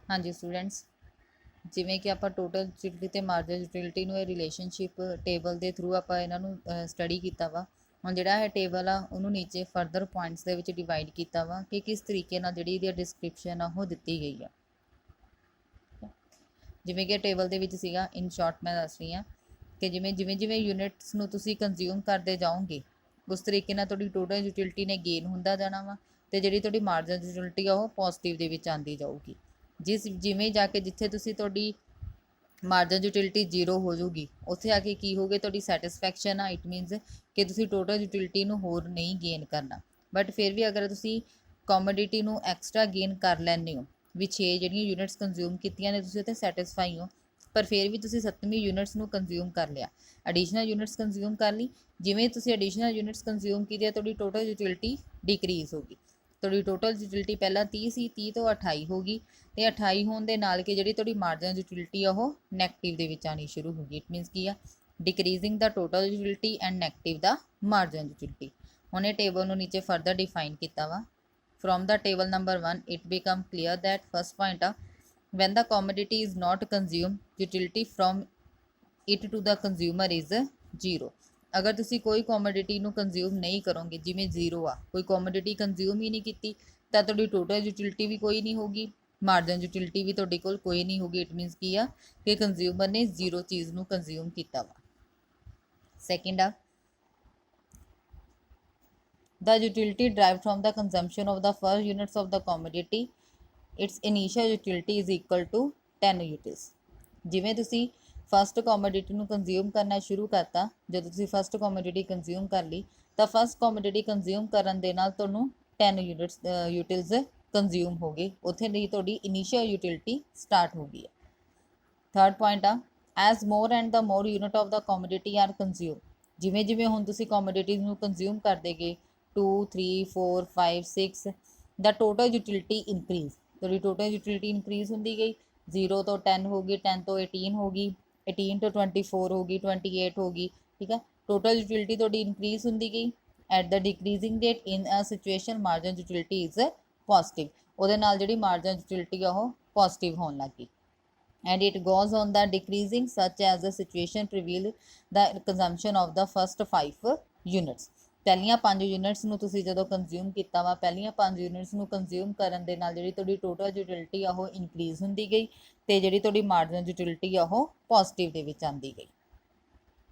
हाँ जी स्टूडेंट्स, ਜਿਵੇਂ ਕਿ ਆਪਾਂ ਟੋਟਲ ਯੂਟਿਲਿਟੀ ਤੇ ਮਾਰਜਨ ਯੂਟਿਲਿਟੀ ਨੂੰ ਇਹ ਰਿਲੇਸ਼ਨਸ਼ਿਪ ਟੇਬਲ ਦੇ ਥਰੂ ਆਪਾਂ ਇਹਨਾਂ ਨੂੰ ਸਟੱਡੀ ਕੀਤਾ ਵਾ। ਹੁਣ ਜਿਹੜਾ ਇਹ ਟੇਬਲ ਆ ਉਹਨੂੰ ਨੀਚੇ ਫਰਦਰ ਪੁਆਇੰਟਸ ਦੇ ਵਿੱਚ ਡਿਵਾਈਡ ਕੀਤਾ ਵਾ ਕਿ ਕਿਸ ਤਰੀਕੇ ਨਾਲ ਜਿਹੜੀ ਇਹਦੀ ਡਿਸਕ੍ਰਿਪਸ਼ਨ ਆ ਉਹ ਦਿੱਤੀ ਗਈ ਆ। ਜਿਵੇਂ ਕਿ ਟੇਬਲ ਦੇ ਵਿੱਚ ਸੀਗਾ, ਇਨ ਸ਼ਾਰਟ ਮੈਂ ਦੱਸ ਰਹੀ ਹਾਂ ਕਿ ਜਿਵੇਂ ਜਿਵੇਂ ਜਿਵੇਂ ਯੂਨਿਟਸ ਨੂੰ ਤੁਸੀਂ ਕੰਜ਼ਿਊਮ ਕਰਦੇ ਜਾਓਗੇ ਉਸ ਤਰੀਕੇ ਨਾਲ ਤੁਹਾਡੀ ਟੋਟਲ ਯੂਟਿਲਿਟੀ ਨੇ ਗੇਨ ਹੁੰਦਾ ਜਾਣਾ ਵਾ ਤੇ ਜਿਹੜੀ ਤੁਹਾਡੀ ਮਾਰਜਨ ਯੂਟਿਲਿਟੀ ਆ ਉਹ ਪੋਜ਼ਿਟਿਵ ਦੇ ਵਿੱਚ ਆਉਂਦੀ ਜਾਊਗੀ। ਜਿਵੇਂ ਜਾ ਕੇ ਜਿੱਥੇ ਤੁਸੀਂ ਤੁਹਾਡੀ ਮਾਰਜਨ ਯੂਟਿਲਿਟੀ 0 ਹੋ ਜਾਊਗੀ ਉੱਥੇ ਆ ਕੇ ਕੀ ਹੋਊਗੇ, ਤੁਹਾਡੀ ਸੈਟਿਸਫੈਕਸ਼ਨ ਆ। ਇਟ ਮੀਨਸ ਕਿ ਤੁਸੀਂ ਟੋਟਲ ਯੂਟਿਲਿਟੀ ਨੂੰ ਹੋਰ ਨਹੀਂ ਗੇਨ ਕਰਨਾ, ਬਟ ਫਿਰ ਵੀ ਅਗਰ ਤੁਸੀਂ ਕਮੋਡਿਟੀ ਨੂੰ ਐਕਸਟਰਾ ਗੇਨ ਕਰ ਲੈਂਦੇ ਹੋ ਵੀ 6 ਜਿਹੜੀਆਂ ਯੂਨਿਟਸ ਕੰਜ਼ਿਊਮ ਕੀਤੀਆਂ ਨੇ ਤੁਸੀਂ ਉੱਥੇ ਸੈਟਿਸਫਾਈ ਹੋ, ਪਰ ਫਿਰ ਵੀ ਤੁਸੀਂ 7ਵੀਂ ਯੂਨਿਟਸ ਨੂੰ ਕੰਜ਼ਿਊਮ ਕਰ ਲਿਆ, ਐਡੀਸ਼ਨਲ ਯੂਨਿਟਸ ਕੰਜ਼ਿਊਮ ਕਰ ਲਈ। ਜਿਵੇਂ ਤੁਸੀਂ ਐਡੀਸ਼ਨਲ ਯੂਨਿਟਸ ਕੰਜ਼ਿਊਮ ਕੀਤੀ ਤੁਹਾਡੀ ਟੋਟਲ ਯੂਟਿਲਿਟੀ ਡਿਕਰੀਜ਼ ਹੋ ਗਈ। ਤੁਹਾਡੀ ਟੋਟਲ ਯੂਟਿਲਿਟੀ ਪਹਿਲਾਂ 30 ਸੀ, 30 ਤੋਂ 28 ਹੋ ਗਈ ਤੇ 28 ਹੋਣ ਦੇ ਨਾਲ ਕਿ ਜਿਹੜੀ ਤੁਹਾਡੀ ਮਾਰਜਨ ਯੂਟਿਲਿਟੀ ਆ ਉਹ ਨੈਗੇਟਿਵ ਦੇ ਵਿੱਚ ਆਣੀ ਸ਼ੁਰੂ ਹੋ ਗਈ। ਇਟ ਮੀਨਸ ਕੀ ਆ, decreasing the total utility and negative the marginal utility. ਹੁਣ ਇਹ ਟੇਬਲ ਨੂੰ ਨੀਚੇ ਫਰਦਰ ਡਿਫਾਈਨ ਕੀਤਾ ਵਾ। From the table number 1, it becomes clear that first point when the commodity is not consumed, utility from it to the consumer is 0। अगर तुसी कोई commodity ਨੂੰ consume नहीं करोगे, जिमें 0 आ, कोई commodity consume ही नहीं की तो तुहाडी total utility भी कोई नहीं होगी, margin utility भी तुहाडे कोल कोई नहीं होगी। इट मीनस की आ कि consumer ने 0 चीज़ ਨੂੰ consume कीता वा। सेकंड आ, the utility derived from the consumption of the first units of the commodity, its initial utility is equal to 10 utils। ਜਿਵੇਂ ਤੁਸੀਂ ਫਸਟ ਕੋਮੋਡਿਟੀ ਨੂੰ ਕੰਜ਼ਿਊਮ ਕਰਨਾ ਸ਼ੁਰੂ ਕਰਤਾ, ਜਦੋਂ ਤੁਸੀਂ ਫਸਟ ਕੋਮੋਡਿਟੀ ਕੰਜ਼ਿਊਮ ਕਰ ਲਈ ਤਾਂ ਫਸਟ ਕੋਮੋਡਿਟੀ ਕੰਜ਼ਿਊਮ ਕਰਨ ਦੇ ਨਾਲ ਤੁਹਾਨੂੰ 10 ਯੂਟਿਲਸ ਕੰਜ਼ਿਊਮ ਹੋ ਗਏ, ਉੱਥੇ ਦੀ ਤੁਹਾਡੀ ਇਨੀਸ਼ੀਅਲ ਯੂਟਿਲਿਟੀ ਸਟਾਰਟ ਹੋ ਗਈ ਹੈ। ਥਰਡ ਪੁਆਇੰਟ ਆ, as more and the more unit of the commodity are consume. ਜਿਵੇਂ ਜਿਵੇਂ ਹੁਣ ਤੁਸੀਂ ਕੋਮੋਡਿਟੀਜ਼ ਨੂੰ ਕੰਜ਼ਿਊਮ ਕਰਦੇ ਗਏ 2 3 4 5 6 ਦਾ ਟੋਟਲ ਯੂਟਿਲਿਟੀ ਇਨਕਰੀਜ਼, ਤੁਹਾਡੀ ਟੋਟਲ ਯੂਟਿਲਿਟੀ ਇਨਕਰੀਜ਼ ਹੁੰਦੀ ਗਈ। 0 ਤੋਂ 10 ਹੋ ਗਈ, 10 ਤੋਂ 18 ਹੋ ਗਈ, 18 ਤੋਂ 24 ਹੋ ਗਈ, 28 ਹੋ ਗਈ। ਠੀਕ ਹੈ, ਟੋਟਲ ਯੂਟਿਲਿਟੀ ਤੁਹਾਡੀ ਇਨਕਰੀਜ਼ ਹੁੰਦੀ ਗਈ। At the decreasing rate in a situation marginal utility is positive, ਉਹਦੇ ਨਾਲ ਜਿਹੜੀ ਮਾਰਜਨ ਯੂਟਿਲਿਟੀ ਆ ਉਹ ਪੋਜ਼ਿਟਿਵ ਹੋਣ ਲੱਗ ਗਈ। And it goes on the decreasing such as the situation prevail the consumption of the first 5 units। ਪਹਿਲੀਆਂ 5 units ਨੂੰ ਤੁਸੀਂ ਜਦੋਂ ਕੰਜ਼ਿਊਮ ਕੀਤਾ ਵਾ, ਪਹਿਲੀਆਂ 5 ਯੂਨਿਟਸ ਨੂੰ ਕੰਜ਼ਿਊਮ ਕਰਨ ਦੇ ਨਾਲ ਜਿਹੜੀ ਤੁਹਾਡੀ ਟੋਟਲ ਯੂਟਿਲਿਟੀ ਆ ਉਹ ਇਨਕਰੀਜ਼ ਹੁੰਦੀ ਗਈ ਤੇ ਜਿਹੜੀ ਤੁਹਾਡੀ ਮਾਰਜਨ ਯੂਟਿਲਿਟੀ ਆ ਉਹ ਪੋਜ਼ਿਟਿਵ ਦੇ ਵਿੱਚ ਆਂਦੀ ਗਈ।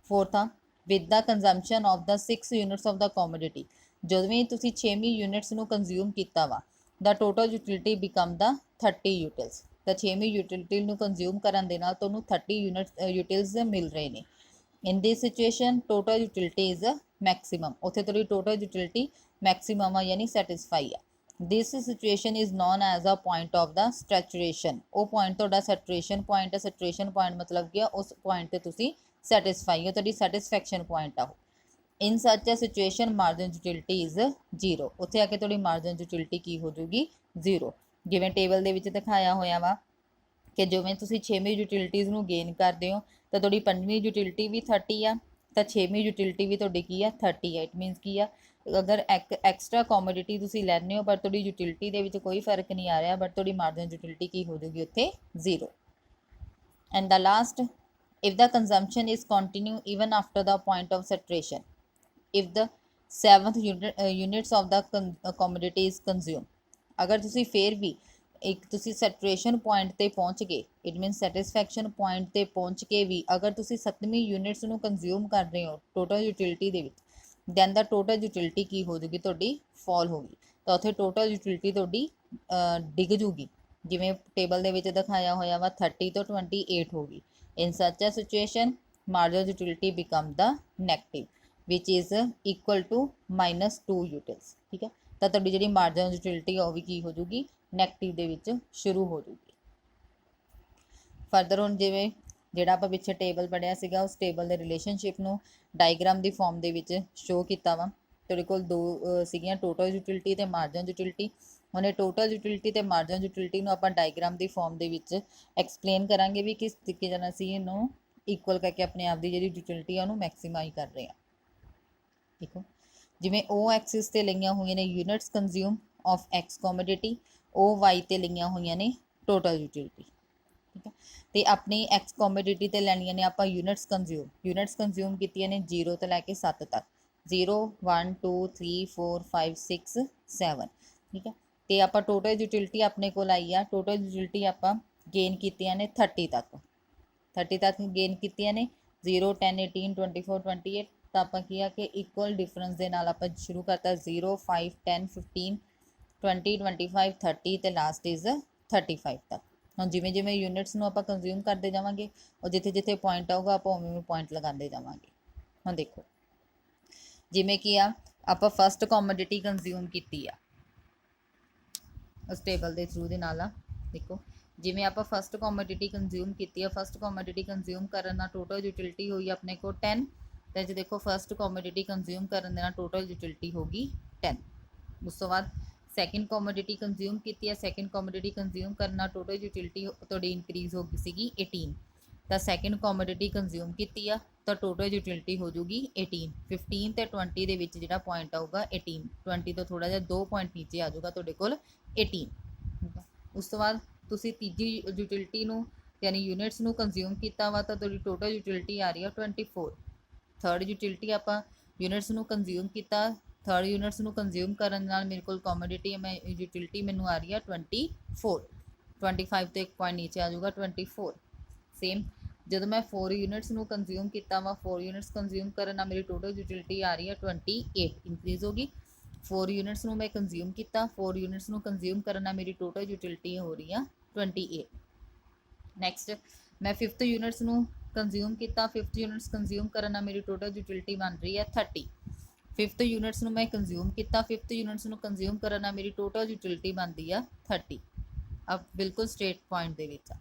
ਫੋਰਥ ਆ, with the consumption of the 6 units of the commodity, ਜਦੋਂ ਵੀ ਤੁਸੀਂ 6ਵੀਂ ਯੂਨਿਟਸ ਨੂੰ ਕੰਜ਼ਿਊਮ ਕੀਤਾ ਵਾ the total utility become the 30 utils. ਤਾਂ 6ਵੀਂ ਯੂਟਿਲਿਟੀ ਨੂੰ ਕੰਜ਼ਿਊਮ ਕਰਨ ਦੇ ਨਾਲ ਤੁਹਾਨੂੰ 30 ਯੂਟਿਲਸ ਮਿਲ ਰਹੇ ਨੇ। In this situation total utility is maximum, ਉੱਥੇ ਤੁਹਾਡੀ ਟੋਟਲ ਯੂਟਿਲਿਟੀ ਮੈਕਸਿਮਮ ਆ ਯਾਨੀ ਸੈਟਿਸਫਾਈ ਆ। This situation is known as a point of the saturation, ਉਹ ਪੁਆਇੰਟ ਤੁਹਾਡਾ ਸੈਚੂਰੇਸ਼ਨ ਪੁਆਇੰਟ ਹੈ। ਸੈਚੂਰੇਸ਼ਨ ਪੁਆਇੰਟ ਮਤਲਬ ਕੀ ਆ, ਉਸ ਪੁਆਇੰਟ ਤੇ ਤੁਸੀਂ ਸੈਟਿਸਫਾਈ ਹੋ, ਤੁਹਾਡੀ ਸੈਟਿਸਫੈਕਸ਼ਨ ਪੁਆਇੰਟ ਆ ਉਹ। ਇਨ such a situation marginal utility is 0, ਉੱਥੇ ਆ ਕੇ ਤੁਹਾਡੀ ਮਾਰਜਨ ਯੂਟਿਲਿਟੀ ਕੀ ਹੋ ਜਾਊਗੀ, 0। ਜਿਵੇਂ ਟੇਬਲ ਦੇ ਵਿੱਚ ਦਿਖਾਇਆ ਹੋਇਆ ਵਾ ਕਿ ਜਿਵੇਂ ਤੁਸੀਂ 6ਵੀਂ ਯੂਟਿਲਿਟੀਜ਼ ਨੂੰ ਗੇਨ ਕਰਦੇ ਹੋ ਤਾਂ ਤੁਹਾਡੀ 5ਵੀਂ ਯੂਟਿਲਿਟੀ ਵੀ 30 ਆ ਤਾਂ 6ਵੀਂ ਯੂਟਿਲਿਟੀ ਵੀ ਤੁਹਾਡੀ ਕੀ ਆ, 30 ਆ। ਇਟ ਮੀਨਸ ਕੀ ਆ, ਅਗਰ ਐਕਸਟਰਾ ਕੋਮੋਡਿਟੀ ਤੁਸੀਂ ਲੈਂਦੇ ਹੋ ਪਰ ਤੁਹਾਡੀ ਯੂਟਿਲਿਟੀ ਦੇ ਵਿੱਚ ਕੋਈ ਫਰਕ ਨਹੀਂ ਆ ਰਿਹਾ, ਬਟ ਤੁਹਾਡੀ ਮਾਰਜਨ ਯੂਟਿਲਿਟੀ ਕੀ ਹੋ ਜਾਊਗੀ ਉੱਥੇ, 0। And the last, if the consumption is continue even after the point of saturation, if the 7th units of the commodity is consumed, ਅਗਰ ਤੁਸੀਂ ਫਿਰ ਵੀ ਇੱਕ ਤੁਸੀਂ ਸੈਚੂਰੇਸ਼ਨ ਪੁਆਇੰਟ ਤੇ ਪਹੁੰਚ ਗਏ, ਇਟ ਮੀਨਸ ਸੈਟਿਸਫੈਕਸ਼ਨ ਪੁਆਇੰਟ ਤੇ ਪਹੁੰਚ ਕੇ ਵੀ ਅਗਰ ਤੁਸੀਂ 7ਵੀਂ ਯੂਨਿਟਸ ਨੂੰ ਕੰਜ਼ਿਊਮ ਕਰ ਰਹੇ ਹੋ ਟੋਟਲ ਯੂਟਿਲਿਟੀ ਦੇ ਵਿੱਚ, ਦੈਨ ਦਾ ਟੋਟਲ ਯੂਟਿਲਿਟੀ ਕੀ ਹੋ ਜਾਊਗੀ, ਤੁਹਾਡੀ ਫਾਲ ਹੋ ਗਈ। ਤਾਂ ਉੱਥੇ ਟੋਟਲ ਯੂਟਿਲਿਟੀ ਤੁਹਾਡੀ ਡਿੱਗ ਜੂਗੀ। ਜਿਵੇਂ ਟੇਬਲ ਦੇ ਵਿੱਚ ਦਿਖਾਇਆ ਹੋਇਆ ਵਾ 30 ਤੋਂ 28 ਹੋ ਗਈ। In such a situation marginal utility become the negative which is equal to -2 utils. ਠੀਕ ਹੈ, ਤਾਂ ਤੁਹਾਡੀ ਜਿਹੜੀ ਮਾਰਜਨ ਯੂਟਿਲਿਟੀ ਆ ਉਹ ਵੀ ਕੀ ਹੋ ਜੂਗੀ, ਨੈਗੇਟਿਵ ਦੇ ਵਿੱਚ ਸ਼ੁਰੂ ਹੋ ਜੂਗੀ। ਫਰਦਰ ਹੁਣ ਜਿਵੇਂ ਜਿਹੜਾ ਆਪਾਂ ਪਿੱਛੇ ਟੇਬਲ ਪੜ੍ਹਿਆ ਸੀਗਾ ਉਸ ਟੇਬਲ ਦੇ ਰਿਲੇਸ਼ਨਸ਼ਿਪ ਨੂੰ ਡਾਇਗਰਾਮ ਦੀ ਫਾਰਮ ਦੇ ਵਿੱਚ ਸ਼ੋ ਕੀਤਾ ਵਾ। ਤੁਹਾਡੇ ਕੋਲ ਦੋ ਸੀਗੀਆਂ, ਟੋਟਲ ਯੂਟਿਲਿਟੀ ਤੇ ਮਾਰਜਨ ਯੂਟਿਲਿਟੀ। ਹੁਣ ਇਹ ਟੋਟਲ ਯੂਟਿਲਿਟੀ ਤੇ ਮਾਰਜਨ ਯੂਟਿਲਿਟੀ ਨੂੰ ਆਪਾਂ ਡਾਇਗਰਾਮ ਦੀ ਫਾਰਮ ਦੇ ਵਿੱਚ ਐਕਸਪਲੇਨ ਕਰਾਂਗੇ ਵੀ ਕਿਸ ਤਰੀਕੇ ਨਾਲ ਅਸੀਂ ਇਹਨੂੰ ਇਕੁਅਲ ਕਰਕੇ ਆਪਣੇ ਆਪ ਦੀ ਜਿਹੜੀ ਯੂਟਿਲਿਟੀ ਆ ਉਹਨੂੰ ਮੈਕਸੀਮਾਈਜ਼ ਕਰ ਰਹੇ ਹਾਂ। ਠੀਕ ਹੈ, ਜਿਵੇਂ O ਐਕਸਿਸ ਤੇ ਲਈਆਂ ਹੋਈਆਂ ਨੇ units consume of X commodity, O Y ਤੇ ਲਈਆਂ ਹੋਈਆਂ ਨੇ ਟੋਟਲ ਯੂਟਿਲਿਟੀ। ਠੀਕ ਹੈ, ਤੇ ਆਪਣੀ ਐਕਸ ਕੋਮੋਡਿਟੀ ਤੇ ਲੈਣੀਆਂ ਨੇ ਆਪਾਂ ਯੂਨਿਟਸ ਕੰਜ਼ਿਊਮ ਕੀਤੀਆਂ ਨੇ 0 ਤੋਂ ਲੈ ਕੇ 7 ਤੱਕ, 0 1 2 3 4 5 6 7। ਠੀਕ ਹੈ, ਤੇ ਆਪਾਂ ਟੋਟਲ ਯੂਟਿਲਿਟੀ ਆਪਣੇ ਕੋਲ ਆਈ ਆ, ਟੋਟਲ ਯੂਟਿਲਿਟੀ ਆਪਾਂ ਗੇਨ ਕੀਤੀਆਂ ਨੇ 30 ਤੱਕ ਗੇਨ ਕੀਤੀਆਂ ਨੇ, 0 10 18 24 28। ਤਾਂ ਆਪਾਂ ਕੀ ਆ ਕਿ ਇਕੁਅਲ ਡਿਫਰੈਂਸ ਦੇ ਨਾਲ ਆਪਾਂ ਸ਼ੁਰੂ ਕਰਤਾ 0 5 10 15 20 25 30 ਤੇ ਲਾਸਟ ਇਜ਼ 35 ਤੱਕ। ਹੁਣ ਜਿਵੇਂ ਜਿਵੇਂ ਯੂਨਿਟਸ ਨੂੰ ਆਪਾਂ ਕੰਜ਼ਿਊਮ ਕਰਦੇ ਜਾਵਾਂਗੇ, ਉਹ ਜਿੱਥੇ ਜਿੱਥੇ ਪੁਆਇੰਟ ਆਊਗਾ ਆਪਾਂ ਉਵੇਂ ਪੁਆਇੰਟ ਲਗਾਉਂਦੇ ਜਾਵਾਂਗੇ। ਹੁਣ ਦੇਖੋ ਜਿਵੇਂ ਕਿ ਆ ਆਪਾਂ ਫਸਟ ਕੋਮੋਡਿਟੀ ਕੰਜ਼ਿਊਮ ਕੀਤੀ ਆ, ਉਸ ਟੇਬਲ ਦੇ ਥਰੂ ਦੇ ਨਾਲ ਆ, ਦੇਖੋ ਜਿਵੇਂ ਆਪਾਂ ਫਸਟ ਕੋਮੋਡਿਟੀ ਕੰਜ਼ਿਊਮ ਕੀਤੀ ਆ, ਫਸਟ ਕੋਮੋਡਿਟੀ ਕੰਜ਼ਿਊਮ ਕਰਨ ਨਾਲ ਟੋਟਲ ਯੂਟਿਲਿਟੀ ਹੋਈ ਆਪਣੇ ਕੋਲ 10। ਤੇ ਜੇ ਦੇਖੋ ਫਸਟ ਕੋਮੋਡਿਟੀ ਕੰਜ਼ਿਊਮ ਕਰਨ ਦੇ ਨਾਲ ਟੋਟਲ ਯੂਟਿਲਿਟੀ ਹੋਗੀ 10। ਉਸ ਤੋਂ ਬਾਅਦ ਸੈਕਿੰਡ ਕੋਮੋਡਿਟੀ ਕੰਜ਼ਿਊਮ ਕੀਤੀ ਹੈ, ਸੈਕਿੰਡ ਕੋਮੋਡਿਟੀ ਕੰਜ਼ਿਊਮ ਕਰਨ ਨਾਲ ਟੋਟਲ ਯੂਟਿਲਿਟੀ ਤੁਹਾਡੀ ਇਨਕਰੀਜ਼ ਹੋ ਗਈ ਸੀਗੀ 18। ਤਾਂ ਸੈਕਿੰਡ ਕੋਮੋਡਿਟੀ ਕੰਜ਼ਿਊਮ ਕੀਤੀ ਆ ਤਾਂ ਟੋਟਲ ਯੂਟਿਲਿਟੀ ਹੋ ਜੂਗੀ 18। 15 ਤੇ 20 ਦੇ ਵਿੱਚ ਜਿਹੜਾ ਪੁਆਇੰਟ ਆਊਗਾ 18, 20 ਤੋਂ ਥੋੜਾ ਜਿਹਾ 2 ਪੁਆਇੰਟ ਨੀਚੇ ਆ ਜਾਊਗਾ ਤੁਹਾਡੇ ਕੋਲ 18। ਉਸ ਤੋਂ ਬਾਅਦ ਤੁਸੀਂ ਤੀਜੀ ਯੂਟਿਲਿਟੀ ਨੂੰ ਯਾਨੀ ਯੂਨਿਟਸ ਨੂੰ ਕੰਜ਼ਿਊਮ ਕੀਤਾ ਵਾ ਤਾਂ ਤੁਹਾਡੀ ਟੋਟਲ ਯੂਟਿਲਿਟੀ ਆ ਰਹੀ ਆ 24। ਥਰਡ ਯੂਟਿਲਿਟੀ ਆਪਾਂ ਯੂਨਿਟਸ ਨੂੰ ਕੰਜ਼ਿਊਮ ਕੀਤਾ, ਥਰਡ ਯੂਨਿਟਸ ਨੂੰ ਕੰਜ਼ਿਊਮ ਕਰਨ ਨਾਲ ਮੇਰੇ ਕੋਲ ਕੋਮੋਡਿਟੀ ਮੈਂ ਯੂਟਿਲਿਟੀ ਮੈਨੂੰ ਆ ਰਹੀ ਆ 24। 25 ਤੋਂ ਇੱਕ ਪੁਆਇੰਟ ਨੀਚੇ ਆ ਜਾਊਗਾ 24। ਸੇਮ ਜਦੋਂ ਮੈਂ 4 ਯੂਨਿਟਸ ਨੂੰ ਕੰਜ਼ਿਊਮ ਕੀਤਾ ਵਾ, 4 ਯੂਨਿਟਸ ਕੰਜ਼ਿਊਮ ਕਰਨ ਨਾਲ ਮੇਰੀ ਟੋਟਲ ਯੂਟਿਲਿਟੀ ਆ ਰਹੀ ਆ 28, ਇਨਕਰੀਜ਼ ਹੋ ਗਈ। 4 ਯੂਨਿਟਸ ਨੂੰ ਮੈਂ ਕੰਜ਼ਿਊਮ ਕੀਤਾ, 4 ਯੂਨਿਟਸ ਨੂੰ ਕੰਜ਼ਿਊਮ ਕਰਨ ਨਾਲ ਮੇਰੀ ਟੋਟਲ ਯੂਟਿਲਿਟੀ ਹੋ ਰਹੀ ਆ 28। ਨੈਕਸਟ ਮੈਂ 5th ਯੂਨਿਟਸ ਨੂੰ ਕੰਜ਼ਿਊਮ ਕੀਤਾ, 5th ਯੂਨਿਟਸ ਕੰਜ਼ਿਊਮ ਕਰਨ ਨਾਲ ਮੇਰੀ ਟੋਟਲ ਯੂਟਿਲਿਟੀ ਬਣ ਰਹੀ ਹੈ 30। 5th ਯੂਨਿਟਸ ਨੂੰ ਮੈਂ ਕੰਜ਼ਿਊਮ ਕੀਤਾ, 5th ਯੂਨਿਟਸ ਨੂੰ ਕੰਜ਼ਿਊਮ ਕਰਨ ਨਾਲ ਮੇਰੀ ਟੋਟਲ ਯੂਟਿਲਿਟੀ ਬਣਦੀ ਆ 30। ਅਬ ਬਿਲਕੁਲ ਸਟ੍ਰੇਟ ਪੁਆਇੰਟ ਦੇ ਵਿੱਚ ਆ।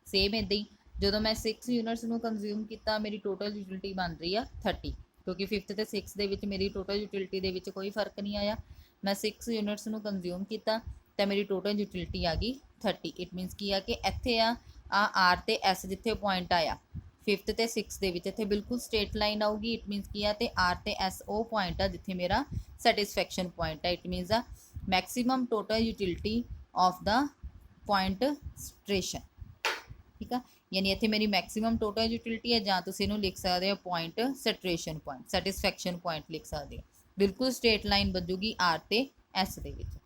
ਸੇਮ ਇੱਦਾਂ ਹੀ ਜਦੋਂ ਮੈਂ 6 ਯੂਨਿਟਸ ਨੂੰ ਕੰਜ਼ਿਊਮ ਕੀਤਾ ਮੇਰੀ ਟੋਟਲ ਯੂਟਿਲਿਟੀ ਬਣ ਰਹੀ ਆ 30, ਕਿਉਂਕਿ 5th ਤੇ 6 ਦੇ ਵਿੱਚ ਮੇਰੀ ਟੋਟਲ ਯੂਟਿਲਿਟੀ ਦੇ ਵਿੱਚ ਕੋਈ ਫਰਕ ਨਹੀਂ ਆਇਆ। ਮੈਂ 6 ਯੂਨਿਟਸ ਨੂੰ ਕੰਜ਼ਿਊਮ ਕੀਤਾ ਤਾਂ ਮੇਰੀ ਟੋਟਲ ਯੂਟਿਲਿਟੀ ਆ ਗਈ 30। ਇਟ ਮੀਨਸ ਕੀ ਆ ਕਿ ਇੱਥੇ ਆ ਆਰ ਤੇ ਐਸ ਜਿੱਥੇ ਪੁਆਇੰਟ ਆਇਆ 5th ਤੇ 6 ਦੇ ਵਿੱਚ, ਇੱਥੇ ਬਿਲਕੁਲ ਸਟ੍ਰੇਟ ਲਾਈਨ ਆਊਗੀ। ਇਟ ਮੀਨਸ ਕੀ ਆ ਤੇ ਆਰ ਤੇ ਐਸ ਉਹ ਪੁਆਇੰਟ ਆ ਜਿੱਥੇ ਮੇਰਾ ਸੈਟਿਸਫੈਕਸ਼ਨ ਪੁਆਇੰਟ ਆ। ਇਟ ਮੀਨਸ ਆ maximum total utility of the point saturation. ਠੀਕ ਆ, ਯਾਨੀ ਇੱਥੇ ਮੇਰੀ ਮੈਕਸਿਮਮ ਟੋਟਲ ਯੂਟਿਲਿਟੀ ਹੈ, ਜਾਂ ਤੁਸੀਂ ਇਹਨੂੰ ਲਿਖ ਸਕਦੇ ਹੋ ਪੁਆਇੰਟ ਸੈਟਰੇਸ਼ਨ ਪੁਆਇੰਟ, ਸੈਟਿਸਫੈਕਸ਼ਨ ਪੁਆਇੰਟ ਲਿਖ ਸਕਦੇ ਹੋ। ਬਿਲਕੁਲ ਸਟ੍ਰੇਟ ਲਾਈਨ ਬਣੂਗੀ ਆਰ ਤੇ ਐਸ ਦੇ ਵਿੱਚ।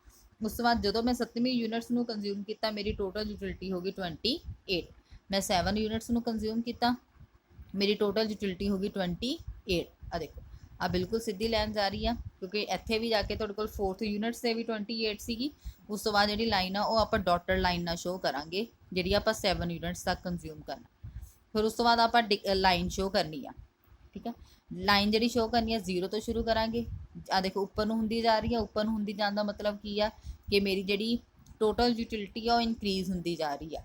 ਉਸ ਤੋਂ ਬਾਅਦ ਜਦੋਂ ਮੈਂ 7ਵੀਂ ਯੂਨਿਟਸ ਨੂੰ ਕੰਜ਼ਿਊਮ ਕੀਤਾ ਮੇਰੀ ਟੋਟਲ ਯੂਟਿਲਿਟੀ ਹੋ ਗਈ 28। ਮੈਂ 7 ਯੂਨਿਟਸ ਨੂੰ ਕੰਜ਼ਿਊਮ ਕੀਤਾ ਮੇਰੀ ਟੋਟਲ ਯੂਟਿਲਿਟੀ ਹੋ ਗਈ 28। ਆ ਦੇਖੋ ਆ ਬਿਲਕੁਲ ਸਿੱਧੀ ਲਾਈਨ ਜਾ ਰਹੀ ਆ, ਕਿਉਂਕਿ ਇੱਥੇ ਵੀ ਜਾ ਕੇ ਤੁਹਾਡੇ ਕੋਲ 4th ਯੂਨਿਟਸ 'ਤੇ ਵੀ 28 ਸੀਗੀ। ਉਸ ਤੋਂ ਬਾਅਦ ਜਿਹੜੀ ਲਾਈਨ ਆ ਉਹ ਆਪਾਂ ਡਾਟਡ ਲਾਈਨ ਨਾਲ ਸ਼ੋਅ ਕਰਾਂਗੇ, ਜਿਹੜੀ ਆਪਾਂ 7 ਯੂਨਿਟਸ ਤੱਕ ਕੰਜ਼ਿਊਮ ਕਰਨਾ। ਫਿਰ ਉਸ ਤੋਂ ਬਾਅਦ ਆਪਾਂ ਲਾਈਨ ਸ਼ੋਅ ਕਰਨੀ ਆ। ਠੀਕ ਆ, ਲਾਈਨ ਜਿਹੜੀ ਸ਼ੋਅ ਕਰਨੀ ਆ 0 ਤੋਂ ਸ਼ੁਰੂ ਕਰਾਂਗੇ। ਆ ਦੇਖੋ ਉੱਪਰ ਨੂੰ ਹੁੰਦੀ ਜਾ ਰਹੀ ਆ, ਉੱਪਰ ਨੂੰ ਹੁੰਦੀ ਜਾਣ ਦਾ ਮਤਲਬ ਕੀ ਆ ਕਿ ਮੇਰੀ ਜਿਹੜੀ ਟੋਟਲ ਯੂਟਿਲਿਟੀ ਆ ਉਹ ਇਨਕਰੀਜ਼ ਹੁੰਦੀ ਜਾ ਰਹੀ ਆ।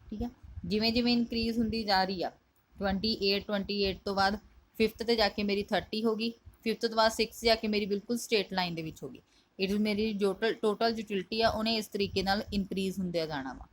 ਠੀਕ ਆ, ਜਿਵੇਂ ਜਿਵੇਂ ਇਨਕਰੀਜ਼ ਹੁੰਦੀ ਜਾ ਰਹੀ ਆ 28 ਤੋਂ ਬਾਅਦ 5th ਤੇ ਜਾ ਕੇ ਮੇਰੀ 30 ਹੋ ਗਈ, 5th ਤੋਂ ਬਾਅਦ 6 ਜਾ ਕੇ ਮੇਰੀ ਬਿਲਕੁਲ ਸਟ੍ਰੇਟ ਲਾਈਨ ਦੇ ਵਿੱਚ ਹੋ ਗਈ। ਇਟ ਮੇਰੀ ਟੋਟਲ ਯੂਟਿਲਿਟੀ ਆ ਉਹਨੇ ਇਸ ਤਰੀਕੇ ਨਾਲ ਇਨਕਰੀਜ਼ ਹੁੰਦਿਆ ਜਾਣਾ ਵਾ।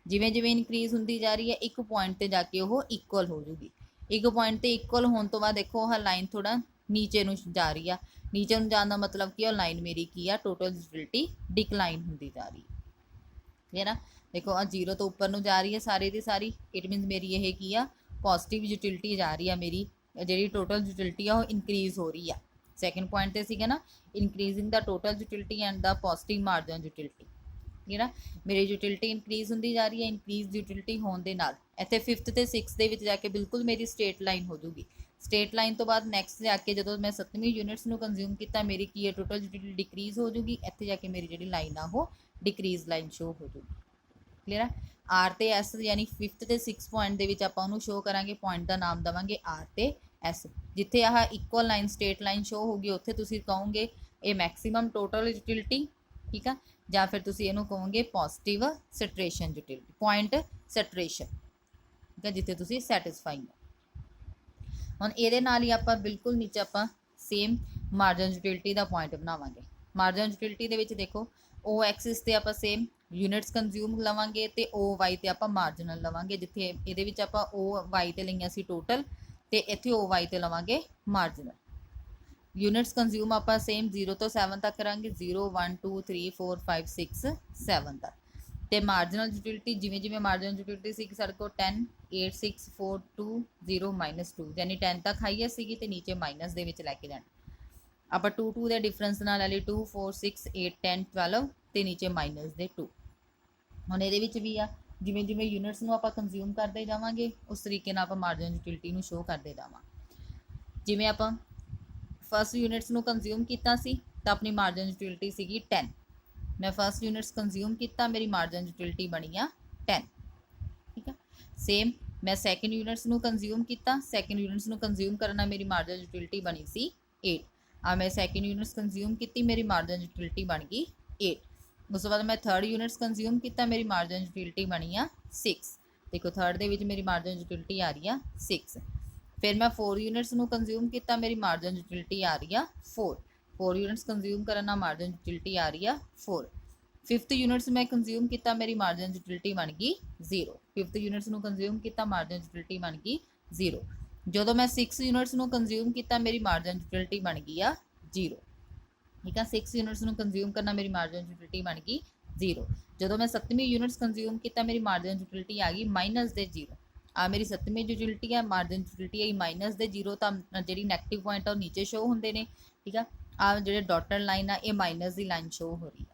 ਜਿਵੇਂ ਜਿਵੇਂ ਇਨਕਰੀਜ਼ ਹੁੰਦੀ ਜਾ ਰਹੀ ਹੈ ਇੱਕ ਪੁਆਇੰਟ ਤੇ ਜਾ ਕੇ ਉਹ ਇਕੁਅਲ ਹੋ ਜੂਗੀ। ਇੱਕ ਪੁਆਇੰਟ ਤੇ ਇਕੁਅਲ ਹੋਣ ਤੋਂ ਬਾਅਦ ਦੇਖੋ ਉਹ ਲਾਈਨ ਥੋੜਾ ਨੀਚੇ ਨੂੰ ਜਾ ਰਹੀ ਆ। ਨੀਚੇ ਨੂੰ ਜਾਣ ਦਾ ਮਤਲਬ ਕੀ ਆ, ਲਾਈਨ ਮੇਰੀ ਕੀ ਆ ਟੋਟਲ ਯੂਟਿਲਿਟੀ ਡਿਕਲਾਈਨ ਹੁੰਦੀ ਜਾ ਰਹੀ ਹੈ ਨਾ। ਦੇਖੋ ਆ 0 ਤੋਂ ਉੱਪਰ ਨੂੰ ਜਾ ਰਹੀ ਹੈ ਸਾਰੀ ਦੀ ਸਾਰੀ। ਇਟ ਮੀਨਸ ਮੇਰੀ ਇਹ ਕੀ ਆ ਪੋਜ਼ਿਟਿਵ ਯੂਟਿਲਿਟੀ ਜਾ ਰਹੀ ਆ, ਮੇਰੀ ਜਿਹੜੀ ਟੋਟਲ ਯੂਟਿਲਿਟੀ ਆ ਉਹ ਇਨਕਰੀਜ਼ ਹੋ ਰਹੀ ਆ। ਸੈਕਿੰਡ ਪੁਆਇੰਟ ਤੇ ਸੀਗਾ ਨਾ increasing the total utility and the positive margin utility. ਠੀਕ ਹੈ ਨਾ, ਮੇਰੀ ਯੂਟਿਲਿਟੀ ਇਨਕਰੀਜ਼ ਹੁੰਦੀ ਜਾ ਰਹੀ ਹੈ। ਇਨਕਰੀਜ਼ ਯੂਟਿਲਿਟੀ ਹੋਣ ਦੇ ਨਾਲ ਇੱਥੇ 5th ਤੇ 6 ਦੇ ਵਿੱਚ ਜਾ ਕੇ ਬਿਲਕੁਲ ਮੇਰੀ ਸਟ੍ਰੇਟ ਲਾਈਨ ਹੋ ਜੂਗੀ। ਸਟ੍ਰੇਟ ਲਾਈਨ ਤੋਂ ਬਾਅਦ ਨੈਕਸਟ ਜਾ ਕੇ ਜਦੋਂ ਮੈਂ 7ਵੀਂ ਯੂਨਿਟਸ ਨੂੰ ਕੰਜ਼ਿਊਮ ਕੀਤਾ ਮੇਰੀ ਕੀ ਹੈ ਟੋਟਲ ਯੂਟਿਲਿਟੀ ਡਿਕਰੀਜ਼ ਹੋ ਜੂਗੀ। ਇੱਥੇ ਜਾ ਕੇ ਮੇਰੀ ਜਿਹੜੀ ਲਾਈਨ ਆ ਉਹ ਡਿਕਰੀਜ਼ ਲਾਈਨ ਸ਼ੋ ਹੋ ਜੂਗੀ। ਕਲੀਅਰ ਆ। ਆਰ ਤੇ ਐਸ ਯਾਨੀ 5th ਤੇ 6 ਪੁਆਇੰਟ ਦੇ ਵਿੱਚ ਆਪਾਂ ਉਹਨੂੰ ਸ਼ੋ ਕਰਾਂਗੇ, ਪੁਆਇੰਟ ਦਾ ਨਾਮ ਦੇਵਾਂਗੇ ਆਰ ਤੇ ਐਸ। ਜਿੱਥੇ ਆਹ equal line straight line show ਹੋਗੀ ਉੱਥੇ ਤੁਸੀਂ ਕਹੋਗੇ ਇਹ ਮੈਕਸਿਮਮ ਟੋਟਲ ਯੂਟਿਲਿਟੀ। ਠੀਕ ਆ, ਜਾਂ ਫਿਰ ਤੁਸੀਂ ਇਹਨੂੰ ਕਹੋਗੇ ਪੋਜ਼ਿਟਿਵ ਸੈਟਰੇਸ਼ਨ ਯੂਟਿਲਿਟੀ, ਪੁਆਇੰਟ ਸੈਟਰੇਸ਼ਨ। ਠੀਕ ਆ, ਜਿੱਥੇ ਤੁਸੀਂ ਸੈਟਿਸਫਾਈਂਗ ਹੋ। ਹੁਣ ਇਹਦੇ ਨਾਲ ਹੀ ਆਪਾਂ ਬਿਲਕੁਲ ਨੀਚੇ ਆਪਾਂ ਸੇਮ ਮਾਰਜਨ ਯੂਟਿਲਿਟੀ ਦਾ ਪੁਆਇੰਟ ਬਣਾਵਾਂਗੇ। ਮਾਰਜਨ ਯੂਟਿਲਿਟੀ ਦੇ ਵਿੱਚ ਦੇਖੋ ਓ ਐਕਸਿਸ ਤੇ ਆਪਾਂ ਸੇਮ ਯੂਨਿਟਸ ਕੰਜ਼ਿਊਮ ਲਵਾਂਗੇ ਤੇ ਓ ਵਾਈ ਤੇ ਆਪਾਂ ਮਾਰਜਨਲ ਲਵਾਂਗੇ। ਜਿੱਥੇ ਇਹਦੇ ਵਿੱਚ ਆਪਾਂ ਓ ਵਾਈ ਤੇ ਲਈਆਂ ਸੀ ਟੋਟਲ ਤੇ ਇੱਥੇ ਓ ਵਾਈ ਤੇ ਲਵਾਂਗੇ ਮਾਰਜਨਲ। ਯੂਨਿਟਸ ਕੰਜ਼ਿਊਮ ਆਪਾਂ ਸੇਮ 0 ਤੋਂ 7 ਤੱਕ ਕਰਾਂਗੇ, 0 1 2 3 4 5 6 7 ਤੱਕ। ਤੇ ਮਾਰਜਨਲ ਯੂਟਿਲਿਟੀ ਜਿਵੇਂ ਜਿਵੇਂ ਮਾਰਜਨਲ ਯੂਟਿਲਿਟੀ ਸੀ ਸਾਡੇ ਕੋਲ 10 8 6 4 2 0 -2 ਯਾਨੀ 10 ਤੱਕ ਹਾਈਐਸਟ ਸੀਗੀ ਤੇ ਨੀਚੇ ਮਾਈਨਸ ਦੇ ਵਿੱਚ ਲੈ ਕੇ ਜਾਣਾ। ਆਪਾਂ 2 2 ਦੇ ਡਿਫਰੈਂਸ ਨਾਲ ਲੈ ਲਈ 2 4 6 8 10 12 ਤੇ ਨੀਚੇ ਮਾਈਨਸ ਦੇ 2। ਹੁਣ ਇਹਦੇ ਵਿੱਚ ਵੀ ਆ ਜਿਵੇਂ ਜਿਵੇਂ ਯੂਨਿਟਸ ਨੂੰ ਆਪਾਂ ਕੰਜ਼ਿਊਮ ਕਰਦੇ ਜਾਵਾਂਗੇ ਉਸ ਤਰੀਕੇ ਨਾਲ ਆਪਾਂ ਮਾਰਜਨਲ ਯੂਟਿਲਿਟੀ ਨੂੰ ਸ਼ੋ ਕਰਦੇ ਜਾਵਾਂਗੇ। ਜਿਵੇਂ ਆਪਾਂ ਫਸਟ ਯੂਨਿਟਸ ਨੂੰ ਕੰਜ਼ਿਊਮ ਕੀਤਾ ਸੀ ਤਾਂ ਆਪਣੀ ਮਾਰਜਨਲ ਯੂਟਿਲਿਟੀ ਸੀਗੀ 10। मैं फर्स्ट यूनिट्स कंज्यूम किया मेरी मार्जिन यूटिलिटी बनी आ 10। ठीक है सेम मैं सैकेंड यूनिट्स नू कंज्यूम किया सैकेंड यूनिट्स नू कंज्यूम करना मेरी मार्जिन यूटिलिटी बनी सी 8। मैं सैकेंड यूनिट्स कंज्यूम की मेरी मार्जिन यूटिलिटी बन गई 8। उस तो बाद मैं थर्ड यूनिट्स कंज्यूम किया मेरी मार्जिन यूटिलिटी बनी आ 6। देखो थर्ड दे विच मेरी मार्जिन यूटिलिटी आ रही है 6। फिर मैं 4 यूनिट्स नू कंज्यूम किया मेरी मार्जिन यूटिलिटी आ रही है 4। 4 यूनिट्स कंज्यूम करना मार्जिन यूटिलिटी आ रही है 4। फिफ्थ यूनिट्स मैं कंज्यूम किया मेरी मार्जिन यूटिलिटी बन गई 0। फिफ्थ यूनिट्स नू कंज्यूम किया मार्जिन यूटिलिटी बन गई 0। जो मैं 6 यूनिट्स नू कंज्यूम किया मेरी मार्जिन यूटिलिटी बन गई आ 0। ठीक है 6 यूनिट्स नू कंज्यूम करना मेरी मार्जिन यूटिलिटी बन गई 0। जो मैं 7वीं यूनिट्स कंज्यूम किया मेरी मार्जिन यूटिलिटी आ गई माइनस दे 0। आ मेरी 7वीं यूटिलिटी है मार्जिन यूटिलिटी आई माइनस दे 0 तो जी नैगेटिव पॉइंट है नीचे शो होंगे ने। ठीक है आ जो डॉटेड लाइन आ ये माइनस की लाइन शो हो रही है।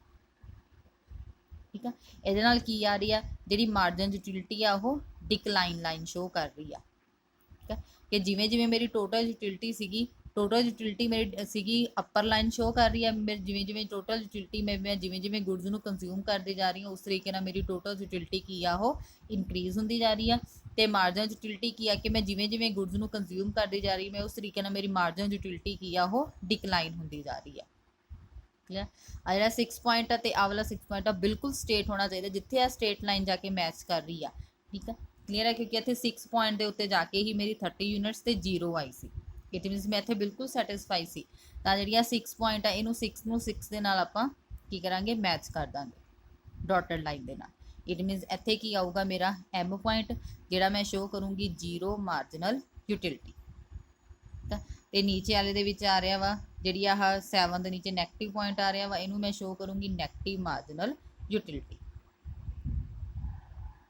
ठीक है ਇਹਦੇ ਨਾਲ ਕੀ ਆ ਰਹੀ ਆ ਜਿਹੜੀ ਮਾਰਜਨ ਯੂਟਿਲਿਟੀ ਆ ਉਹ ਡਿਕਲਾਈਨ ਲਾਈਨ ਸ਼ੋ ਕਰ ਰਹੀ ਆ। ਠੀਕ ਹੈ ਕਿ ਜਿਵੇਂ ਜਿਵੇਂ ਮੇਰੀ ਟੋਟਲ ਯੂਟਿਲਿਟੀ ਮੇਰੀ ਸੀਗੀ ਅਪਰ ਲਾਈਨ ਸ਼ੋ ਕਰ ਰਹੀ ਆ। ਮੇਰੇ ਜਿਵੇਂ ਜਿਵੇਂ ਟੋਟਲ ਯੂਟਿਲਿਟੀ ਮੈਂ ਜਿਵੇਂ ਜਿਵੇਂ ਗੁੱਡਸ ਨੂੰ ਕੰਜ਼ਿਊਮ ਕਰਦੇ ਜਾ ਰਹੀ ਹਾਂ ਉਸ ਤਰੀਕੇ ਨਾਲ ਮੇਰੀ ਟੋਟਲ ਯੂਟਿਲਿਟੀ ਕੀ ਆ ਉਹ ਇਨਕਰੀਜ਼ ਹੁੰਦੀ ਜਾ ਰਹੀ ਆ। ਤੇ ਮਾਰਜਨ ਯੂਟਿਲਿਟੀ ਕੀ ਆ ਕਿ ਮੈਂ ਜਿਵੇਂ ਜਿਵੇਂ ਗੁੱਡਸ ਨੂੰ ਕੰਜ਼ਿਊਮ ਕਰਦੀ ਜਾ ਰਹੀ ਮੈਂ ਉਸ ਤਰੀਕੇ ਨਾਲ ਮੇਰੀ ਮਾਰਜਨ ਯੂਟਿਲਿਟੀ ਕੀ ਆ ਉਹ ਡਿਕਲਾਈਨ ਹੁੰਦੀ ਜਾ ਰਹੀ ਆ। ठीक है आ जो 6 पॉइंट है आ वाला 6 पॉइंट बिल्कुल स्ट्रेट होना चाहिए जिथे आ स्ट्रेट लाइन जाके मैच कर रही है। ठीक है क्लीयर है क्योंकि इतने 6 पॉइंट के उत्ते जाके ही मेरी 30 यूनिट्स से 0 आई सी। इट मीनस मैं इतने बिल्कुल सैटिस्फाई सी तो जी 6 पॉइंट है इनू 6 नू 6 के नाल आपां की करांगे मैच कर देंगे डॉटेड लाइन के नाल। इट मीनस इत्थे की आऊगा मेरा M पॉइंट जिहड़ा मैं शो करूँगी 0 मार्जिनल यूटिलिटी। ठीक है तो नीचे वाले दे विच आ रहा वा जी आह 7 के नीचे नैगेटिव पॉइंट आ रहा वा इनू मैं शो करूँगी नैगेटिव मार्जिनल यूटिलिटी।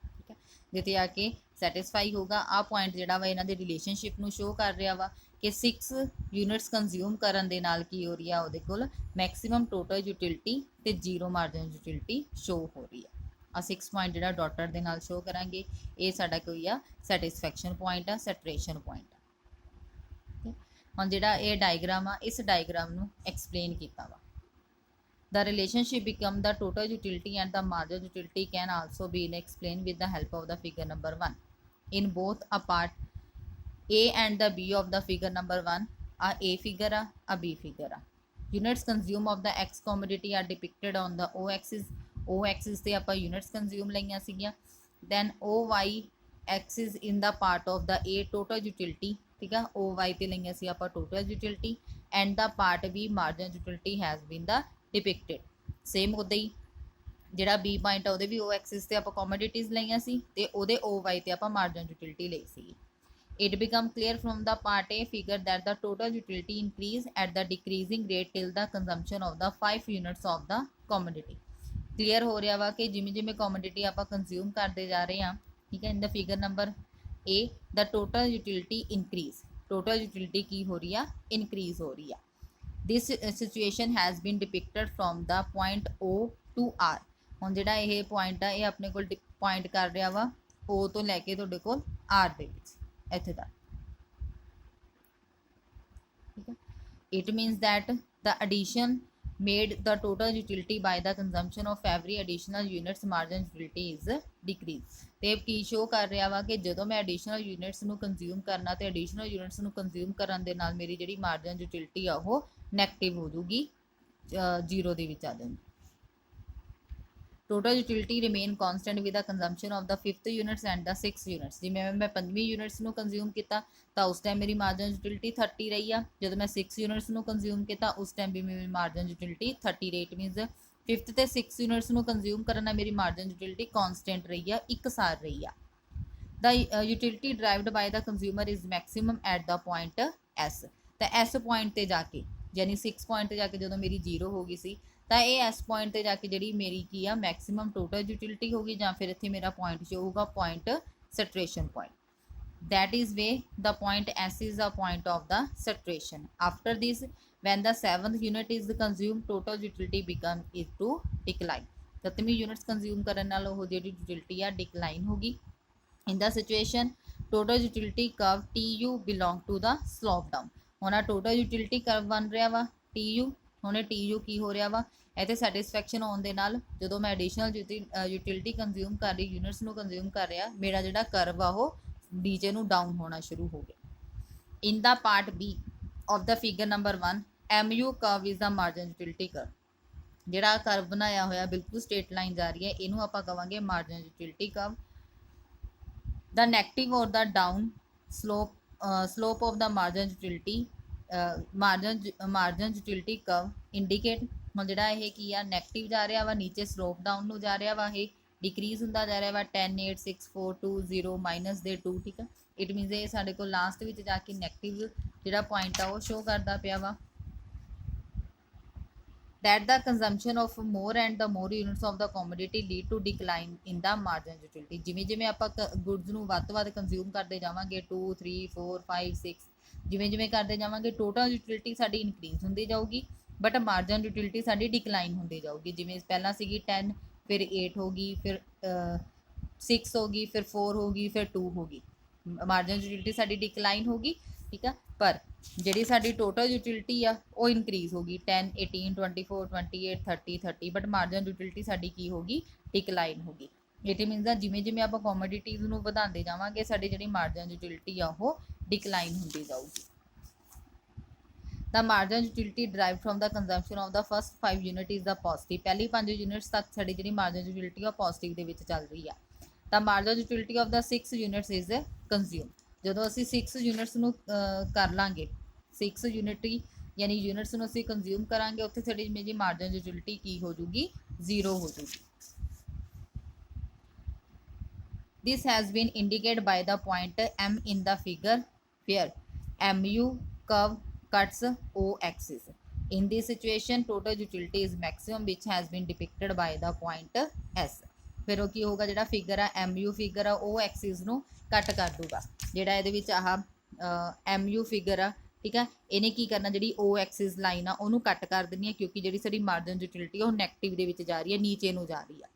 ठीक है जिते आके सैटिस्फाई होगा आ पॉइंट जोड़ा वा इन्हां दे रिलेशनशिप नू शो कर रहा वा कि 6 यूनिट्स कंज्यूम करन दे नाल की हो रही है उहदे कोल मैक्सीमम टोटल यूटिलिटी ते 0 मार्जिन यूटिलिटी शो हो रही है। आ 6 पॉइंट जोड़ा डॉटर दे नाल शो करांगे ये साडा कोई आ सैटिस्फैक्शन पॉइंट आ सैचुरेशन पॉइंट। हम जिहड़ा ये डायग्राम आ इस डायग्राम नू एक्सप्लेन किया वा the relationship become the total utility and the margin utility can also be explain with the help of the figure number 1 in both a part A and the B of the figure number 1 a A figure a B figure units consume of the X commodity are depicted on the O axis ਤੇ ਆਪਾਂ units consume ਲਈਆਂ ਸੀਗੀਆਂ then OY axis in the part of the A total utility। ठीक है OY ਤੇ ਲਈਆਂ ਸੀ ਆਪਾਂ total utility and the part B margin utility has been the depicted। same ਉਦਾਂ ਹੀ ਜਿਹੜਾ B point ਆ ਉਹਦੇ ਵੀ O axis ਤੇ ਆਪਾਂ commodities ਲਈਆਂ ਸੀ ਤੇ ਉਹਦੇ OY ਤੇ ਆਪਾਂ margin utility ਲਈ ਸੀ। It become clear from the part A figure that the total utility increase at the decreasing rate till the consumption of the 5 units of the commodity। clear हो रहा वा कि जिमें जिमें commodity आप consume करते जा रहे हैं। ठीक है in the figure number A the total utility increase total utility की हो रही है increase हो रही है। This situation has been depicted from the point O to R। ਹੁਣ ਜਿਹੜਾ ਇਹ point ਆ ਇਹ ਆਪਣੇ ਕੋਲ point ਕਰ ਰਿਹਾ ਵਾ O ਤੋਂ ਲੈ ਕੇ ਤੁਹਾਡੇ ਕੋਲ R ਦੇ ਵਿੱਚ ਇੱਥੇ ਤੱਕ। ठीक है it means that the addition made the total utility by the consumption of every additional units margin utility is decrease। ਤੇ ਕੀ ਸ਼ੋ ਕਰ ਰਿਹਾ ਵਾ ਕਿ ਜਦੋਂ ਮੈਂ ਐਡੀਸ਼ਨਲ ਯੂਨਿਟਸ ਨੂੰ ਕੰਜ਼ਿਊਮ ਕਰਨਾ ਤੇ ਐਡੀਸ਼ਨਲ ਯੂਨਿਟਸ ਨੂੰ ਕੰਜ਼ਿਊਮ ਕਰਨ ਦੇ ਨਾਲ ਮੇਰੀ ਜਿਹੜੀ ਮਾਰਜਨ ਯੂਟਿਲਿਟੀ ਆ ਉਹ ਨੈਗੇਟਿਵ ਹੋ ਜੂਗੀ 0 ਦੇ ਵਿੱਚ ਆ ਜਾਊਗੀ। Total utility remain constant with the consumption of the 5th units and the 6th units. जिवें मैं 5वीं यूनिट्स नू कंज्यूम किया तो उस टाइम मेरी मार्जन यूटिलिटी 30 रही है। जब मैं 6 यूनिट्स नू कंज्यूम किया उस टाइम भी मेरी मार्जन यूटिलिटी 30 रही। इट मीनस 5th ते 6th यूनिट्स नू कंज्यूम करना मेरी मार्जन यूटिलिटी कॉन्सटेंट रही है एक सार रही है। The utility derived by the consumer is maximum at the point S। तो S पॉइंट ते जाके यानी 6 पॉइंट ते जाके जो मेरी 0 हो गई सी ਤਾਂ ਇਹ ਇਸ ਪੁਆਇੰਟ ਤੇ ਜਾ ਕੇ ਜਿਹੜੀ ਮੇਰੀ ਕੀ ਆ ਮੈਕਸਿਮਮ ਟੋਟਲ ਯੂਟਿਲਿਟੀ ਹੋਗੀ, ਜਾਂ ਫਿਰ ਇੱਥੇ ਮੇਰਾ ਪੁਆਇੰਟ ਸ਼ੋ ਹੋਊਗਾ point saturation point. That is way the point S is the point of the saturation. After this, when the 7th unit is consumed, total utility becomes is to decline. 7ਵੀਂ units consume करने नाल वो जी utility आ decline होगी। In the situation, total utility curve TU belong to the slope down. ਹੁਣ total utility curve बन रहा वा TU, ਹੁਣ TU ਕੀ ਹੋ ਰਿਹਾ ਵਾ ਇੱਥੇ ਸੈਟਿਸਫੈਕਸ਼ਨ ਆਉਣ ਦੇ ਨਾਲ ਜਦੋਂ ਮੈਂ ਐਡੀਸ਼ਨਲ ਯੂਟਿਲਿਟੀ ਕੰਜ਼ਿਊਮ ਕਰ ਰਹੀ ਯੂਨਿਟਸ ਨੂੰ ਕੰਜ਼ਿਊਮ ਕਰ ਰਿਹਾ ਮੇਰਾ ਜਿਹੜਾ ਕਰਵ ਆ ਉਹ नीचे ਨੂੰ डाउन होना शुरू हो गया। In the part B of the figure number 1 MU curve is the margin utility curve. ਜਿਹੜਾ ਕਰਵ ਬਣਾਇਆ ਹੋਇਆ ਬਿਲਕੁਲ ਸਟ੍ਰੇਟ ਲਾਈਨ ਜਾ ਰਹੀ ਹੈ ਇਹਨੂੰ ਆਪਾਂ ਕਵਾਂਗੇ marginal utility curve. The negative or the down slope of the marginal utility marginal utility curve indicate ਹੁਣ ਜਿਹੜਾ ਇਹ ਕੀ ਆ ਨੈਗੇਟਿਵ ਜਾ ਰਿਹਾ ਵਾ ਨੀਚੇ ਸਲੋਪ डाउन ਨੂੰ ਜਾ ਰਿਹਾ ਵਾ ਇਹ डिक्रीज ਹੁੰਦਾ ਜਾ ਰਿਹਾ ਵਾ 10 8 6 4 2 0 ਮਾਈਨਸ ਦੇ 2 ਠੀਕ ਆ। ਇਟ ਮੀਨਸ ਇਹ ਸਾਡੇ ਕੋਲ ਲਾਸਟ ਵਿੱਚ ਜਾ ਕੇ ਨੈਗੇਟਿਵ ਜਿਹੜਾ ਪੁਆਇੰਟ ਆ ਉਹ ਸ਼ੋ ਕਰਦਾ ਪਿਆ ਵਾ। that the consumption of more and the more units of the commodity lead to decline in the margin utility। ਜਿਵੇਂ ਜਿਵੇਂ ਆਪਾਂ ਗੁੱਡਸ ਨੂੰ ਵੱਧ ਤੋਂ ਵੱਧ ਕੰਜ਼ਿਊਮ ਕਰਦੇ ਜਾਵਾਂਗੇ 2 3 4 5 6 ਜਿਵੇਂ ਜਿਵੇਂ ਕਰਦੇ ਜਾਵਾਂਗੇ ਟੋਟਲ ਯੂਟਿਲਿਟੀ ਸਾਡੀ ਇਨਕਰੀਜ਼ ਹੁੰਦੀ ਜਾਊਗੀ ਬਟ ਮਾਰਜਨ ਯੂਟਿਲਿਟੀ ਸਾਡੀ ਡਿਕਲਾਈਨ ਹੁੰਦੀ ਜਾਊਗੀ। ਜਿਵੇਂ ਪਹਿਲਾਂ ਸੀਗੀ 10 फिर 8 होगी फिर 6 होगी फिर 4 होगी फिर 2 होगी मार्जिन यूटिलिटी साडी डिक्लाइन होगी ठीक है। पर जी साडी टोटल यूटिलिटी आ वो इनक्रीज होगी 10 18 24 28 30 30 बट मार्जिन यूटिलिटी साडी की होगी डिक्लाइन होगी। इट मीनस जिमें जिमें आप कॉमोडिटीज़ नूं वधांदे जावांगे साडी जिहड़ी मार्जिन यूटिलिटी आ वो डिक्लाइन हुंदी जाऊगी। The margin utility derived from the consumption of the first 5 unit is the positive। पहली 5 यूनिट्स तक साड़ी जी margin utility आ पॉजिटिव दे विच चल रही है। The margin utility of the 6 units is consumed। ਜਦੋਂ ਅਸੀਂ 6 यूनिट्स ਨੂੰ ਕਰ ਲਾਂਗੇ 6 यूनिट यानी यूनिट्स ਨੂੰ ਅਸੀਂ ਕੰਜ਼ਿਊਮ ਕਰਾਂਗੇ ਉੱਥੇ ਸਾਡੀ ਮੇਰੀ ਮਾਰਜਨ ਯੂਟਿਲਿਟੀ ਕੀ ਹੋ ਜੂਗੀ 0 ਹੋ ਜੂਗੀ। This has been indicated by the point M in the figure where MU curve cuts O axis। In this situation total utility is maximum which has been depicted by the point S। फिर वो की होगा जिहड़ा figure आ MU figure आ O axis ਨੂੰ ਕੱਟ ਕਰ ਦੂਗਾ ਜਿਹੜਾ ਇਹਦੇ ਵਿੱਚ ਆਹ MU ਫਿਗਰ ਆ ਠੀਕ ਹੈ ਇਹਨੇ ਕੀ ਕਰਨਾ ਜਿਹੜੀ O axis ਲਾਈਨ ਆ ਉਹਨੂੰ ਕੱਟ ਕਰ ਦੇਣੀ ਹੈ ਕਿਉਂਕਿ ਜਿਹੜੀ ਸਾਡੀ ਮਾਰਜਨ ਯੂਟਿਲਿਟੀ ਉਹ ਨੈਗੇਟਿਵ ਦੇ ਵਿੱਚ ਜਾ ਰਹੀ ਹੈ ਨੀਚੇ ਨੂੰ ਜਾ ਰਹੀ ਆ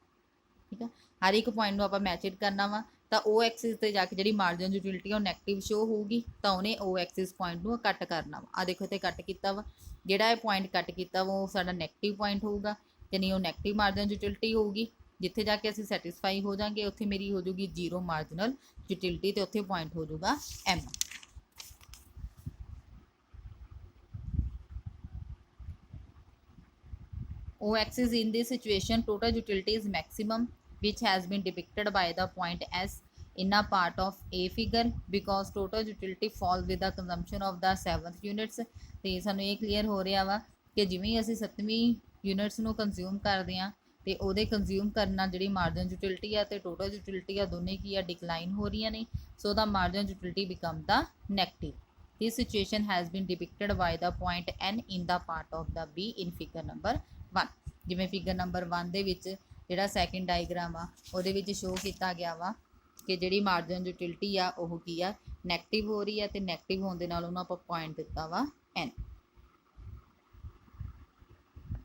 ਠੀਕ ਹੈ। ਹਰ ਇੱਕ ਪੁਆਇੰਟ ਨੂੰ ਆਪਾਂ ਮੈਚਿਟ ਕਰਨਾ ਵਾ ਤਾਂ O ਐਕਸਿਸ ਤੇ ਜਾ ਕੇ ਜਿਹੜੀ ਮਾਰਜਨ ਯੂਟਿਲਿਟੀ ਉਹ ਨੈਗੇਟਿਵ ਸ਼ੋ ਹੋਊਗੀ ਤਾਂ ਉਹਨੇ O ਐਕਸਿਸ ਪੁਆਇੰਟ ਨੂੰ ਕੱਟ ਕਰਨਾ ਵਾ। ਆ ਦੇਖੋ ਇੱਥੇ ਕੱਟ ਕੀਤਾ ਵਾ ਜਿਹੜਾ ਇਹ ਪੁਆਇੰਟ ਕੱਟ ਕੀਤਾ ਵਾ ਉਹ ਸਾਡਾ ਨੈਗੇਟਿਵ ਪੁਆਇੰਟ ਹੋਊਗਾ ਯਾਨੀ ਉਹ ਨੈਗੇਟਿਵ ਮਾਰਜਨ ਯੂਟਿਲਿਟੀ ਹੋਊਗੀ ਜਿੱਥੇ ਜਾ ਕੇ ਅਸੀਂ ਸੈਟਿਸਫਾਈ ਹੋ ਜਾਾਂਗੇ ਉੱਥੇ ਮੇਰੀ ਹੋ ਜੂਗੀ 0 ਮਾਰਜਨਲ ਯੂਟਿਲਿਟੀ ਤੇ ਉੱਥੇ ਪੁਆਇੰਟ ਹੋ ਜੂਗਾ M। O axis in this situation total utility is maximum which has been depicted by the point S in a part of A figure because total utility falls with the consumption of the 7th units। ਤੇ ਸਾਨੂੰ ਇਹ clear ਹੋ ਰਿਹਾ ਵਾ ਕਿ ਜਿਵੇਂ ਅਸੀਂ 7ਵੀਂ units ਨੂੰ ਕੰਜ਼ਿਊਮ ਕਰਦੇ ਹਾਂ ਤੇ ਉਹਦੇ ਕੰਜ਼ਿਊਮ ਕਰਨ ਨਾਲ ਜਿਹੜੀ ਮਾਰਜਨ ਯੂਟਿਲਿਟੀ ਆ ਤੇ ਟੋਟਲ ਯੂਟਿਲਿਟੀ ਆ ਦੋਨੇ ਕੀ ਆ ਡਿਕਲਾਈਨ ਹੋ ਰਹੀਆਂ ਨੇ so the marginal utility become the negative. This situation has been depicted by the point N in the part of the B in figure number 1। ਜਿਵੇਂ ਫਿਗਰ ਨੰਬਰ 1 ਦੇ ਵਿੱਚ ਜਿਹੜਾ ਸੈਕਿੰਡ ਡਾਇਗਰਾਮ ਆ ਉਹਦੇ ਵਿੱਚ ਸ਼ੋ ਕੀਤਾ ਗਿਆ ਵਾ ਕਿ ਜਿਹੜੀ ਮਾਰਜਨ ਯੂਟਿਲਿਟੀ ਆ ਉਹ ਕੀ ਆ ਨੈਗੇਟਿਵ ਹੋ ਰਹੀ ਹੈ ਤੇ ਨੈਗੇਟਿਵ ਹੋਣ ਦੇ ਨਾਲ ਉਹਨੂੰ ਆਪਾਂ ਪੁਆਇੰਟ ਦਿੱਤਾ ਵਾ N।